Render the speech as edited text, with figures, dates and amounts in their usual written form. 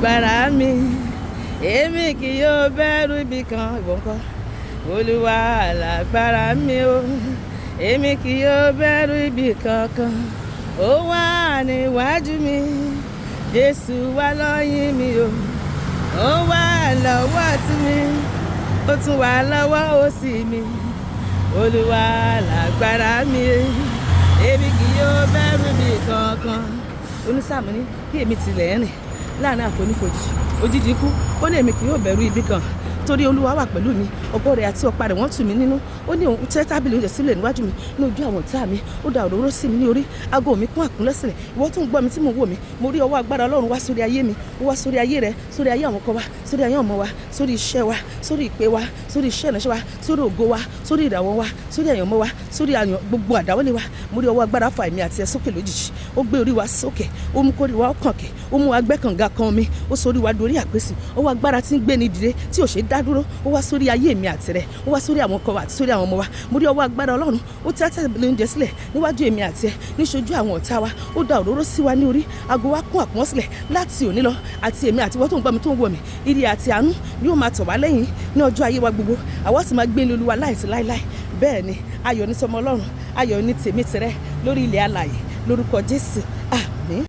lagbara mi, èmi kì yóò bẹ̀rù ibi kan. Ìwọ ńkọ́? Olúwa lagbara mi o, èmi kì yóò bẹ̀rù ibi kankan. Ó wà níwájú mi, Jésù wà lọ́yìn mi o. Ó wà lọ́wọ́ ọ̀tún mi, ó tún wà lọ́wọ́ òsì mi. Olúwa lagbara mi, èmi kì yóò bẹ̀rù ibi kankan. Onísáàmù ní kí èmi tilẹ̀ rìn láàrin àfonífojì òjijì ikú, ó ní èmi kì yóò bẹ̀rù ibi kan, torí Olúwa wà pẹ̀lú mi. Ọ̀gọ́ rẹ̀ àti ọ̀pá rẹ̀ wọ́n tù mí nínú. Ó ní òun tẹ́ tábìlì oúnjẹ sílẹ̀ níwájú mi ní ojú àwọn ọ̀tá mi. Ó da òróró sí mi ní orí, aago mi kún àkúnlẹ́sílẹ̀. Ìwọ tó ń gbọ́ mi tí mò ń wò mí, mo rí ọwọ́ agbára Ọlọ́run wá sórí ayé mi, ó wá sórí ayé rẹ, sórí ayé àwọn ọkọ wa, sórí ayé ọmọ wa, sórí iṣẹ́ wa, sórí ìpè wa, sórí iṣẹ́ ìránṣẹ́ wa, sórí ògo wa, sórí ìràwọ̀ wa, sórí àyànmọ́ wa, sórí àyàn gbogbo àdáwọ́lé wa. Mo rí ọwọ́ agbára fà èmi àti ẹ sókè lójijì. Ó gbé orí wa sókè, ó mú kórìí wa kànkè, ó mú agbẹ́kànga kan mi, ó sorí wa dorí àpèsè. Ọwọ́ agbára tí ń gbé ni dìde tí ò ṣe dá dúró, ó wá sórí ayé mi àti rẹ, ó wá sórí àwọn ọkọ wa àti sórí àwọn ọmọ wa. Mo rí ọwọ́ agbára Ọlọ́run, ó tẹ́ tábìlì oúnjẹ sílẹ̀ níwájú èmi àti ẹ, níṣojú àwọn ọ̀tá wa. Ó da òróró sí wa ní orí, aago wa kún àpọ́nsílẹ̀. Láti òní lọ, àti èmi àti ìwọ tó ń gbọ́ mi tó ń wò mí, ire àti àánú ni ó máa tọ̀ wá lẹ́yìn ní ọjọ́ ayé wa gbogbo. Àwa sì máa gbé ní Olúwa láìsí láíláí. Bẹ́ẹ̀ ni, ayọ̀ ní tọmọ Ọlọ́run, ayọ̀ ní tèmi tìrẹ lórí ilẹ̀ alààyè lórúkọ Jésù. Àmín.